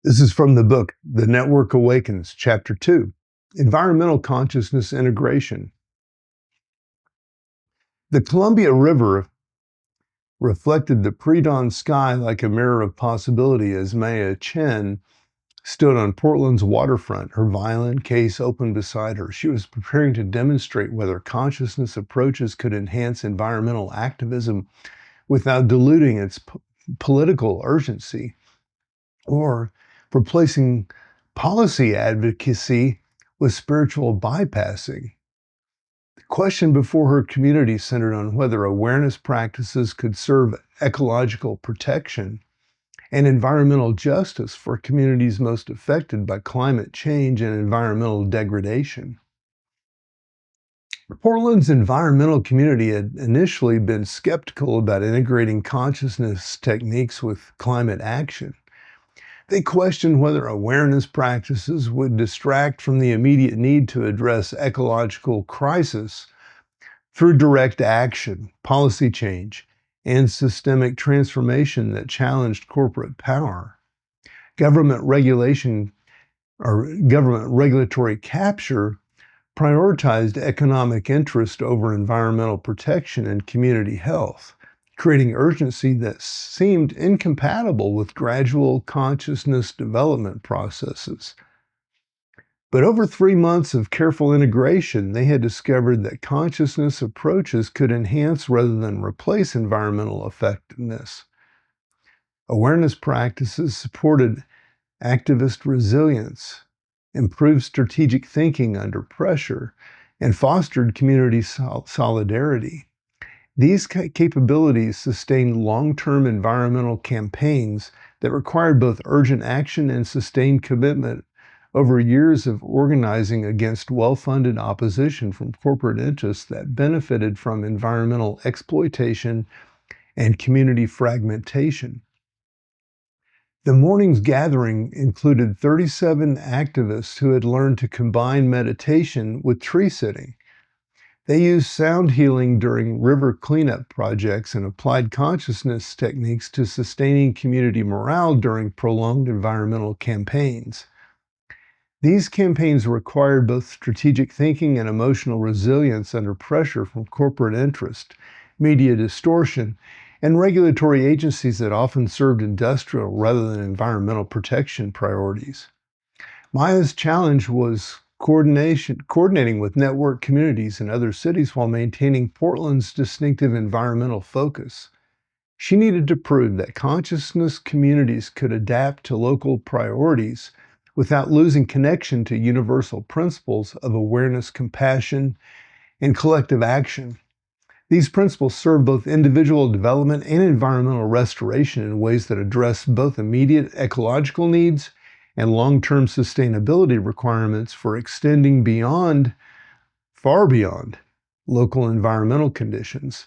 This is from the book, The Network Awakens, Chapter 2, Environmental Consciousness Integration. The Columbia River reflected the pre-dawn sky like a mirror of possibility as Maya Chen stood on Portland's waterfront, her violin case open beside her. She was preparing to demonstrate whether consciousness approaches could enhance environmental activism without diluting its political urgency, or replacing policy advocacy with spiritual bypassing. The question before her community centered on whether awareness practices could serve ecological protection and environmental justice for communities most affected by climate change and environmental degradation. Portland's environmental community had initially been skeptical about integrating consciousness techniques with climate action. They questioned whether awareness practices would distract from the immediate need to address ecological crisis through direct action, policy change, and systemic transformation that challenged corporate power. Government regulation or government regulatory capture prioritized economic interest over environmental protection and community health, creating urgency that seemed incompatible with gradual consciousness development processes. But over 3 months of careful integration, they had discovered that consciousness approaches could enhance rather than replace environmental effectiveness. Awareness practices supported activist resilience, improved strategic thinking under pressure, and fostered community solidarity. These capabilities sustained long-term environmental campaigns that required both urgent action and sustained commitment over years of organizing against well-funded opposition from corporate interests that benefited from environmental exploitation and community fragmentation. The morning's gathering included 37 activists who had learned to combine meditation with tree sitting. They used sound healing during river cleanup projects and applied consciousness techniques to sustaining community morale during prolonged environmental campaigns. These campaigns required both strategic thinking and emotional resilience under pressure from corporate interest, media distortion, and regulatory agencies that often served industrial rather than environmental protection priorities. Maya's challenge was coordinating with network communities in other cities while maintaining Portland's distinctive environmental focus. She needed to prove that consciousness communities could adapt to local priorities without losing connection to universal principles of awareness, compassion, and collective action. These principles serve both individual development and environmental restoration in ways that address both immediate ecological needs and long-term sustainability requirements for extending beyond, far beyond, local environmental conditions.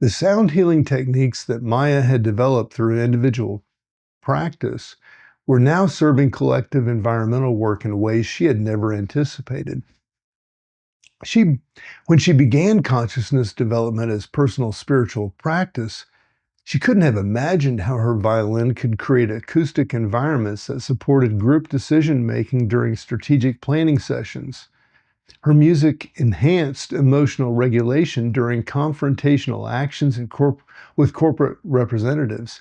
The sound healing techniques that Maya had developed through individual practice were now serving collective environmental work in ways she had never anticipated. When she began consciousness development as personal spiritual practice, she couldn't have imagined how her violin could create acoustic environments that supported group decision-making during strategic planning sessions. Her music enhanced emotional regulation during confrontational actions with corporate representatives,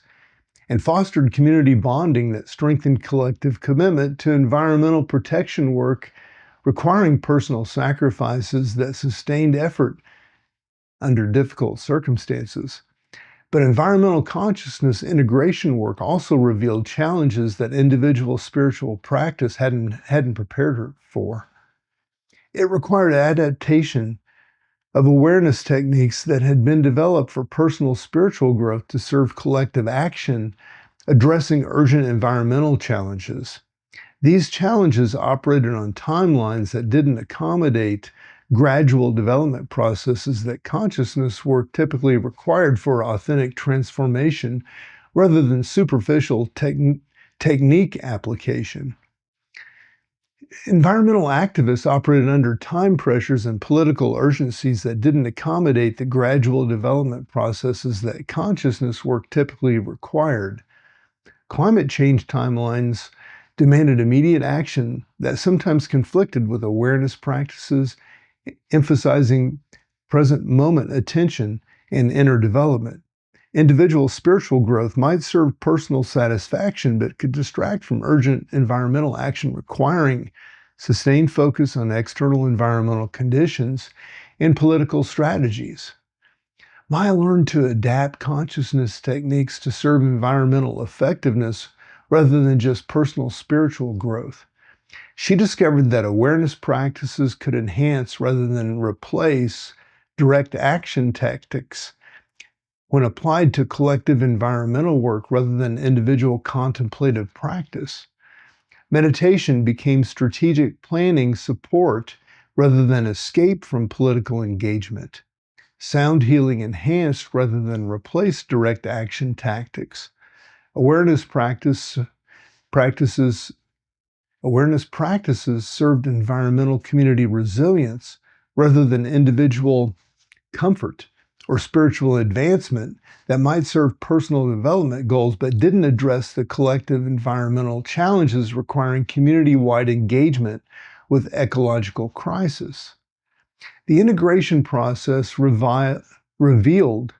and fostered community bonding that strengthened collective commitment to environmental protection work, requiring personal sacrifices that sustained effort under difficult circumstances. But environmental consciousness integration work also revealed challenges that individual spiritual practice hadn't prepared her for. It required adaptation of awareness techniques that had been developed for personal spiritual growth to serve collective action, addressing urgent environmental challenges. These challenges operated on timelines that didn't accommodate gradual development processes that consciousness work typically required for authentic transformation rather than superficial technique application. Environmental activists operated under time pressures and political urgencies that didn't accommodate the gradual development processes that consciousness work typically required. Climate change timelines demanded immediate action that sometimes conflicted with awareness practices, emphasizing present moment attention and inner development. Individual spiritual growth might serve personal satisfaction, but could distract from urgent environmental action requiring sustained focus on external environmental conditions and political strategies. Maya learned to adapt consciousness techniques to serve environmental effectiveness rather than just personal spiritual growth. She discovered that awareness practices could enhance rather than replace direct action tactics when applied to collective environmental work rather than individual contemplative practice. Meditation became strategic planning support rather than escape from political engagement. Sound healing enhanced rather than replaced direct action tactics. Awareness practices served environmental community resilience rather than individual comfort or spiritual advancement that might serve personal development goals but didn't address the collective environmental challenges requiring community-wide engagement with ecological crisis. The integration process revealed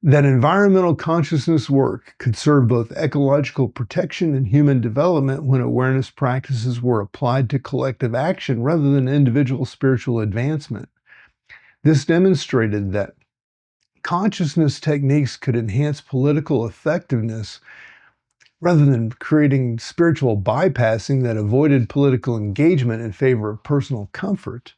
that environmental consciousness work could serve both ecological protection and human development when awareness practices were applied to collective action rather than individual spiritual advancement. This demonstrated that consciousness techniques could enhance political effectiveness rather than creating spiritual bypassing that avoided political engagement in favor of personal comfort.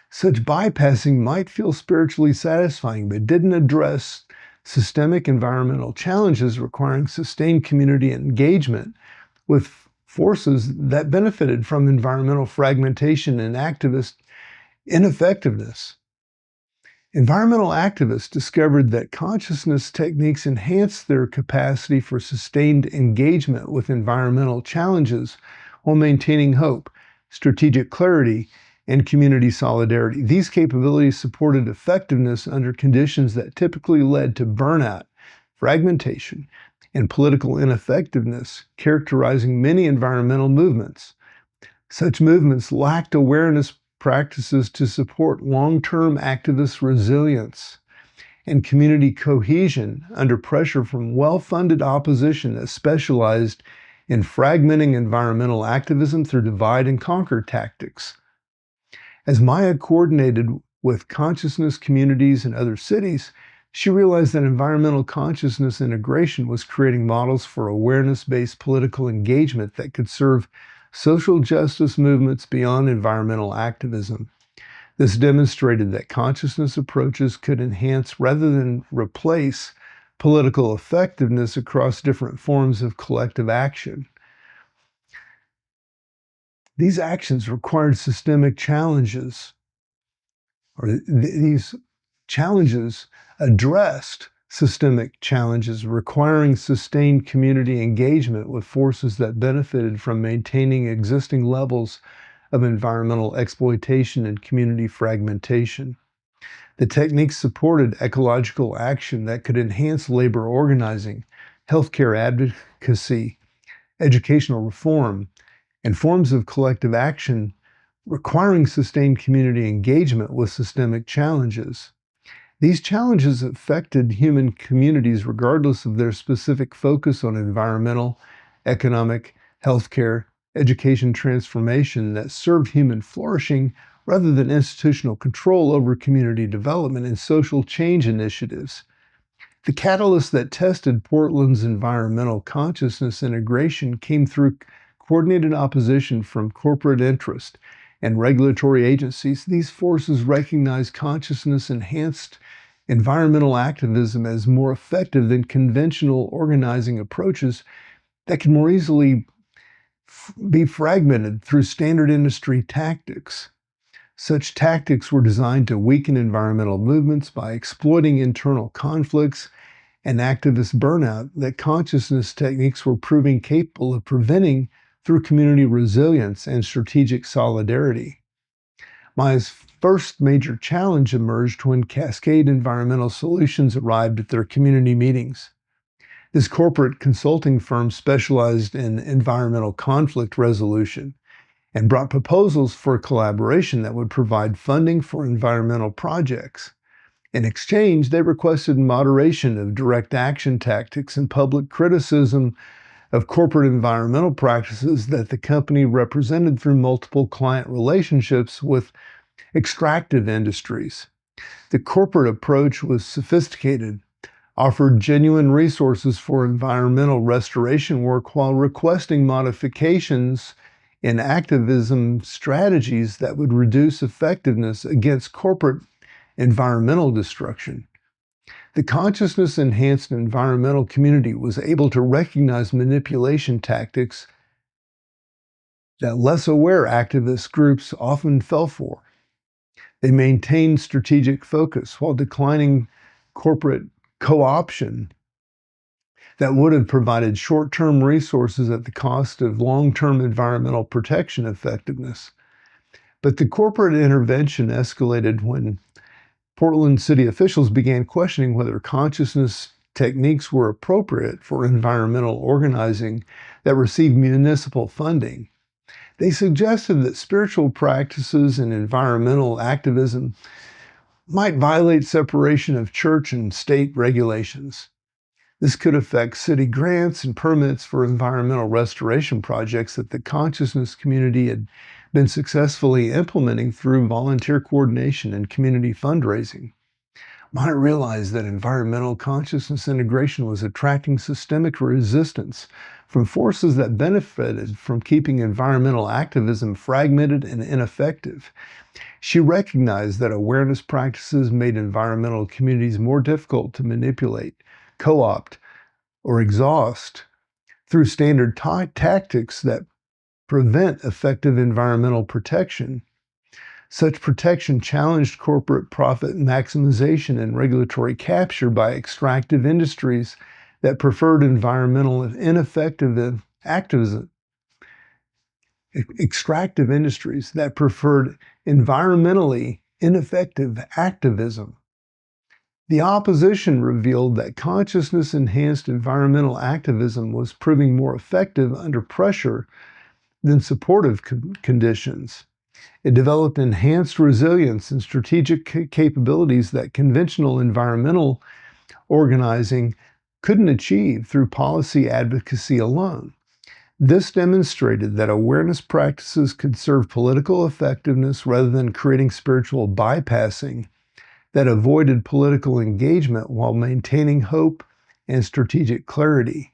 Such bypassing might feel spiritually satisfying, but didn't address systemic environmental challenges requiring sustained community engagement with forces that benefited from environmental fragmentation and activist ineffectiveness. Environmental activists discovered that consciousness techniques enhanced their capacity for sustained engagement with environmental challenges while maintaining hope, strategic clarity, and community solidarity. These capabilities supported effectiveness under conditions that typically led to burnout, fragmentation, and political ineffectiveness, characterizing many environmental movements. Such movements lacked awareness practices to support long-term activist resilience and community cohesion under pressure from well-funded opposition that specialized in fragmenting environmental activism through divide and conquer tactics. As Maya coordinated with consciousness communities in other cities, she realized that environmental consciousness integration was creating models for awareness-based political engagement that could serve social justice movements beyond environmental activism. This demonstrated that consciousness approaches could enhance rather than replace political effectiveness across different forms of collective action. These actions required systemic challenges, or these challenges addressed systemic challenges requiring sustained community engagement with forces that benefited from maintaining existing levels of environmental exploitation and community fragmentation. The techniques supported ecological action that could enhance labor organizing, healthcare advocacy, educational reform, and forms of collective action requiring sustained community engagement with systemic challenges. These challenges affected human communities regardless of their specific focus on environmental, economic, healthcare, education transformation that served human flourishing rather than institutional control over community development and social change initiatives. The catalyst that tested Portland's environmental consciousness integration came through coordinated opposition from corporate interest and regulatory agencies. These forces recognized consciousness-enhanced environmental activism as more effective than conventional organizing approaches that can more easily be fragmented through standard industry tactics. Such tactics were designed to weaken environmental movements by exploiting internal conflicts and activist burnout that consciousness techniques were proving capable of preventing through community resilience and strategic solidarity. Maya's first major challenge emerged when Cascade Environmental Solutions arrived at their community meetings. This corporate consulting firm specialized in environmental conflict resolution and brought proposals for collaboration that would provide funding for environmental projects. In exchange, they requested moderation of direct action tactics and public criticism of corporate environmental practices that the company represented through multiple client relationships with extractive industries. The corporate approach was sophisticated, offered genuine resources for environmental restoration work while requesting modifications in activism strategies that would reduce effectiveness against corporate environmental destruction. The consciousness-enhanced environmental community was able to recognize manipulation tactics that less aware activist groups often fell for. They maintained strategic focus while declining corporate co-option that would have provided short-term resources at the cost of long-term environmental protection effectiveness. But the corporate intervention escalated when Portland city officials began questioning whether consciousness techniques were appropriate for environmental organizing that received municipal funding. They suggested that spiritual practices and environmental activism might violate separation of church and state regulations. This could affect city grants and permits for environmental restoration projects that the consciousness community had been successfully implementing through volunteer coordination and community fundraising. Maya realized that environmental consciousness integration was attracting systemic resistance from forces that benefited from keeping environmental activism fragmented and ineffective. She recognized that awareness practices made environmental communities more difficult to manipulate, co-opt, or exhaust through standard tactics that prevent effective environmental protection. Such protection challenged corporate profit maximization and regulatory capture by extractive industries that preferred environmental ineffective activism. Extractive industries that preferred environmentally ineffective activism. The opposition revealed that consciousness-enhanced environmental activism was proving more effective under pressure than supportive conditions. It developed enhanced resilience and strategic capabilities that conventional environmental organizing couldn't achieve through policy advocacy alone. This demonstrated that awareness practices could serve political effectiveness rather than creating spiritual bypassing that avoided political engagement while maintaining hope and strategic clarity.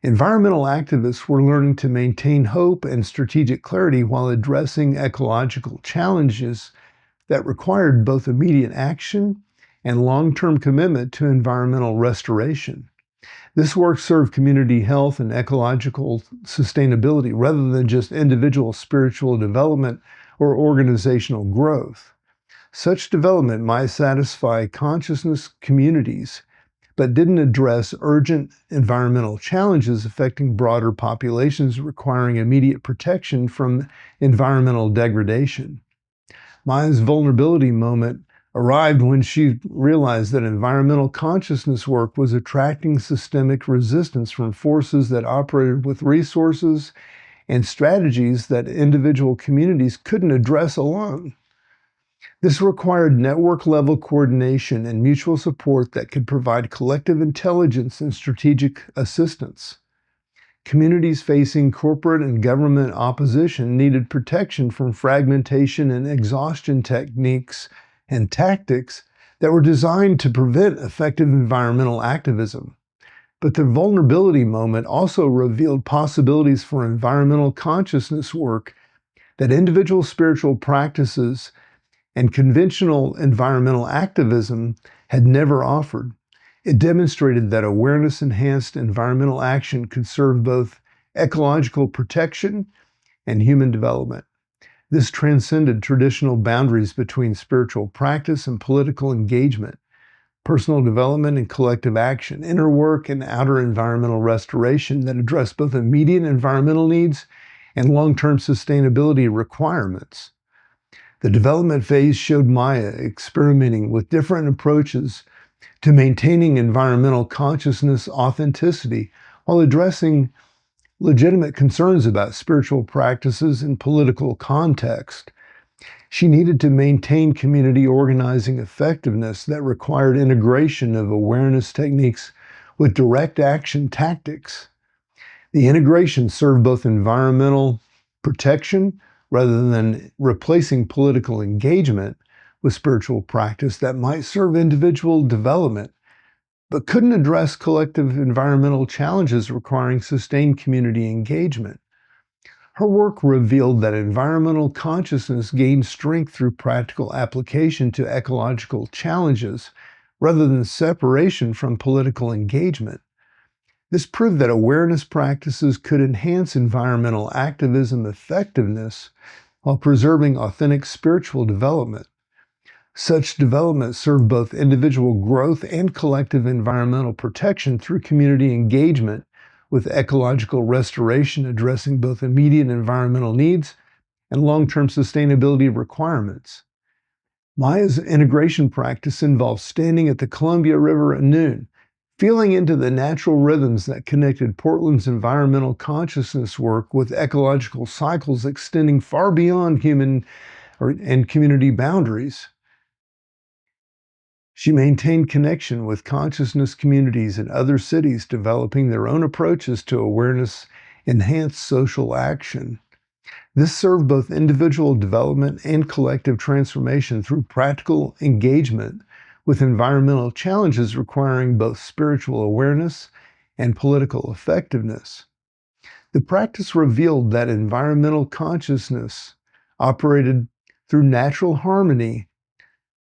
Environmental activists were learning to maintain hope and strategic clarity while addressing ecological challenges that required both immediate action and long-term commitment to environmental restoration. This work served community health and ecological sustainability rather than just individual spiritual development or organizational growth. Such development might satisfy consciousness communities, but didn't address urgent environmental challenges affecting broader populations requiring immediate protection from environmental degradation. Maya's vulnerability moment arrived when she realized that environmental consciousness work was attracting systemic resistance from forces that operated with resources and strategies that individual communities couldn't address alone. This required network-level coordination and mutual support that could provide collective intelligence and strategic assistance. Communities facing corporate and government opposition needed protection from fragmentation and exhaustion techniques and tactics that were designed to prevent effective environmental activism. But the vulnerability moment also revealed possibilities for environmental consciousness work that individual spiritual practices and conventional environmental activism had never offered. It demonstrated that awareness-enhanced environmental action could serve both ecological protection and human development. This transcended traditional boundaries between spiritual practice and political engagement, personal development and collective action, inner work and outer environmental restoration that addressed both immediate environmental needs and long-term sustainability requirements. The development phase showed Maya experimenting with different approaches to maintaining environmental consciousness authenticity while addressing legitimate concerns about spiritual practices and political context. She needed to maintain community organizing effectiveness that required integration of awareness techniques with direct action tactics. The integration served both environmental protection rather than replacing political engagement with spiritual practice that might serve individual development, but couldn't address collective environmental challenges requiring sustained community engagement. Her work revealed that environmental consciousness gained strength through practical application to ecological challenges rather than separation from political engagement. This proved that awareness practices could enhance environmental activism effectiveness while preserving authentic spiritual development. Such development served both individual growth and collective environmental protection through community engagement, with ecological restoration addressing both immediate environmental needs and long-term sustainability requirements. Maya's integration practice involved standing at the Columbia River at noon, feeling into the natural rhythms that connected Portland's environmental consciousness work with ecological cycles extending far beyond human and community boundaries. She maintained connection with consciousness communities in other cities, developing their own approaches to awareness-enhanced social action. This served both individual development and collective transformation through practical engagement with environmental challenges requiring both spiritual awareness and political effectiveness. The practice revealed that environmental consciousness operated through natural harmony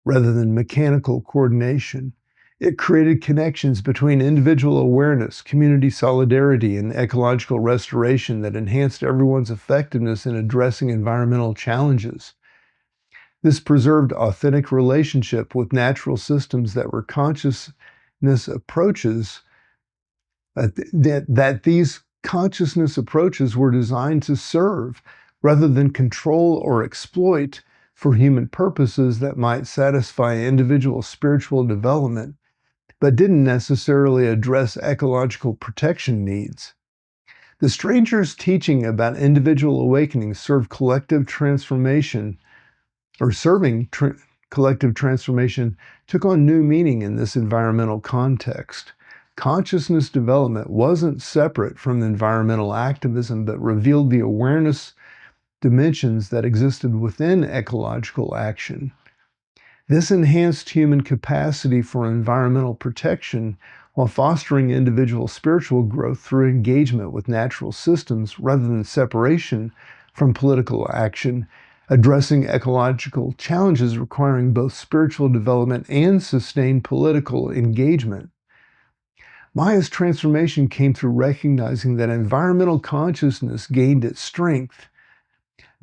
rather than mechanical coordination. It created connections between individual awareness, community solidarity, and ecological restoration that enhanced everyone's effectiveness in addressing environmental challenges. This preserved authentic relationship with natural systems that were consciousness approaches, that these consciousness approaches were designed to serve rather than control or exploit for human purposes that might satisfy individual spiritual development, but didn't necessarily address ecological protection needs. The stranger's teaching about individual awakening served collective transformation, or serving collective transformation took on new meaning in this environmental context. Consciousness development wasn't separate from environmental activism, but revealed the awareness dimensions that existed within ecological action. This enhanced human capacity for environmental protection while fostering individual spiritual growth through engagement with natural systems rather than separation from political action, addressing ecological challenges requiring both spiritual development and sustained political engagement. Maya's transformation came through recognizing that environmental consciousness gained its strength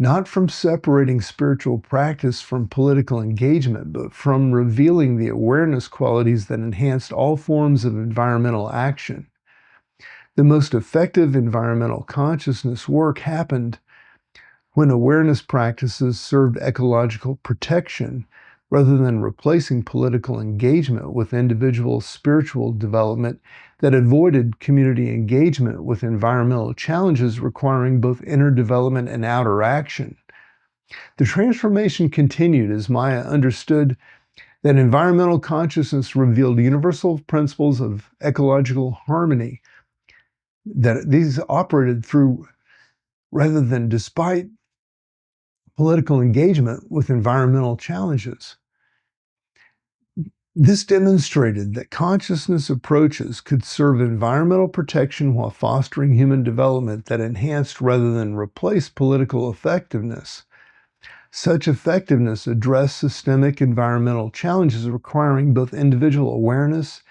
not from separating spiritual practice from political engagement, but from revealing the awareness qualities that enhanced all forms of environmental action. The most effective environmental consciousness work happened when awareness practices served ecological protection rather than replacing political engagement with individual spiritual development that avoided community engagement with environmental challenges requiring both inner development and outer action. The transformation continued as Maya understood that environmental consciousness revealed universal principles of ecological harmony, that these operated through rather than despite political engagement with environmental challenges. This demonstrated that consciousness approaches could serve environmental protection while fostering human development that enhanced rather than replaced political effectiveness. Such effectiveness addressed systemic environmental challenges requiring both individual awareness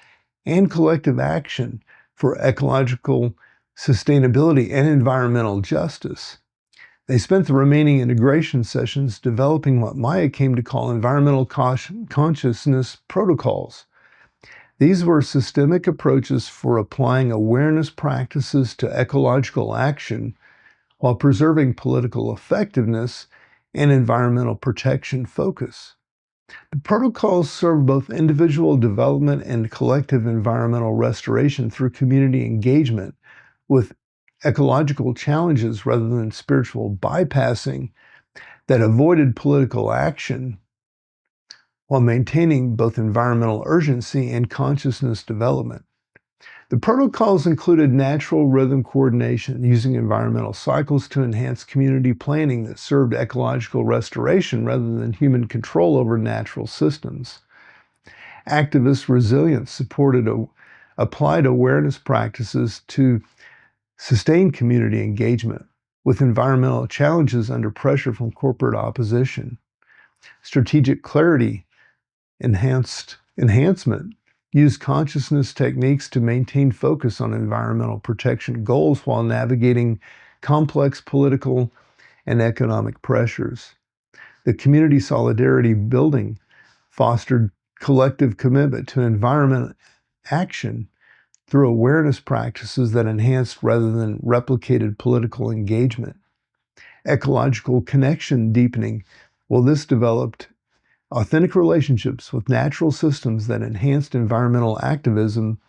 and collective action for ecological sustainability and environmental justice. They spent the remaining integration sessions developing what Maya came to call environmental consciousness protocols. These were systemic approaches for applying awareness practices to ecological action while preserving political effectiveness and environmental protection focus. The protocols serve both individual development and collective environmental restoration through community engagement with ecological challenges rather than spiritual bypassing that avoided political action while maintaining both environmental urgency and consciousness development. The protocols included natural rhythm coordination using environmental cycles to enhance community planning that served ecological restoration rather than human control over natural systems. Activist resilience supported applied awareness practices to sustain community engagement with environmental challenges under pressure from corporate opposition. Strategic clarity enhancement used consciousness techniques to maintain focus on environmental protection goals while navigating complex political and economic pressures. The community solidarity building fostered collective commitment to environment action through awareness practices that enhanced rather than replicated political engagement. Ecological connection deepening, well, this developed authentic relationships with natural systems that enhanced environmental activism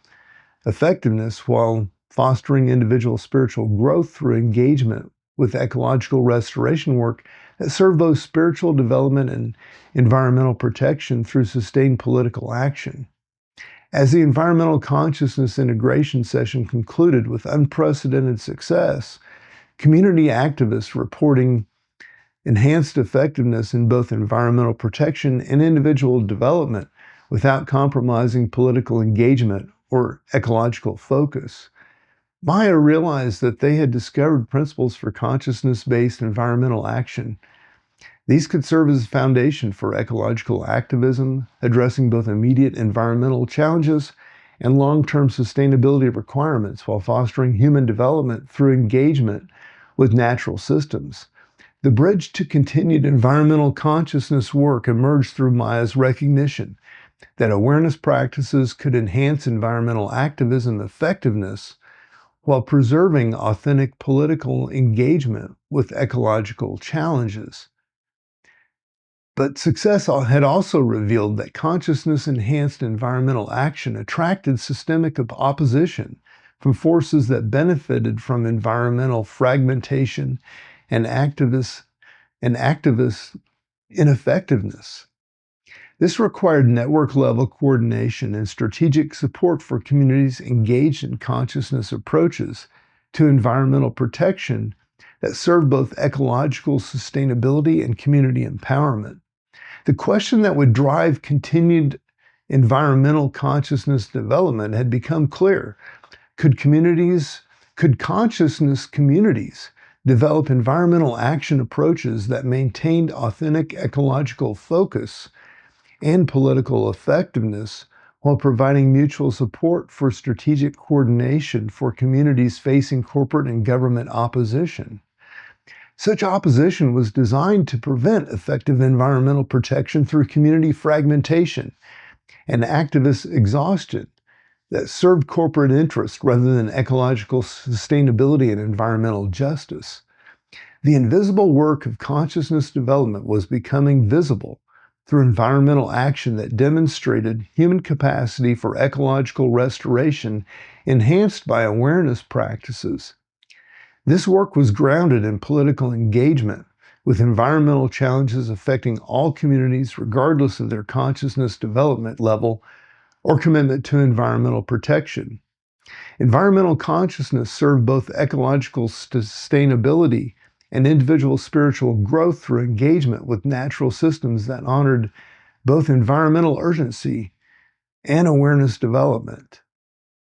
effectiveness while fostering individual spiritual growth through engagement with ecological restoration work that served both spiritual development and environmental protection through sustained political action. As the environmental consciousness integration session concluded with unprecedented success, community activists reporting enhanced effectiveness in both environmental protection and individual development without compromising political engagement or ecological focus. Maya realized that they had discovered principles for consciousness-based environmental action. These could serve as a foundation for ecological activism, addressing both immediate environmental challenges and long-term sustainability requirements while fostering human development through engagement with natural systems. The bridge to continued environmental consciousness work emerged through Maya's recognition that awareness practices could enhance environmental activism effectiveness while preserving authentic political engagement with ecological challenges. But success had also revealed that consciousness-enhanced environmental action attracted systemic opposition from forces that benefited from environmental fragmentation and activist ineffectiveness. This required network-level coordination and strategic support for communities engaged in consciousness approaches to environmental protection that serve both ecological sustainability and community empowerment. The question that would drive continued environmental consciousness development had become clear. Could consciousness communities develop environmental action approaches that maintained authentic ecological focus and political effectiveness while providing mutual support for strategic coordination for communities facing corporate and government opposition? Such opposition was designed to prevent effective environmental protection through community fragmentation and activist exhaustion that served corporate interests rather than ecological sustainability and environmental justice. The invisible work of consciousness development was becoming visible through environmental action that demonstrated human capacity for ecological restoration enhanced by awareness practices. This work was grounded in political engagement with environmental challenges affecting all communities regardless of their consciousness development level or commitment to environmental protection. Environmental consciousness served both ecological sustainability and individual spiritual growth through engagement with natural systems that honored both environmental urgency and awareness development.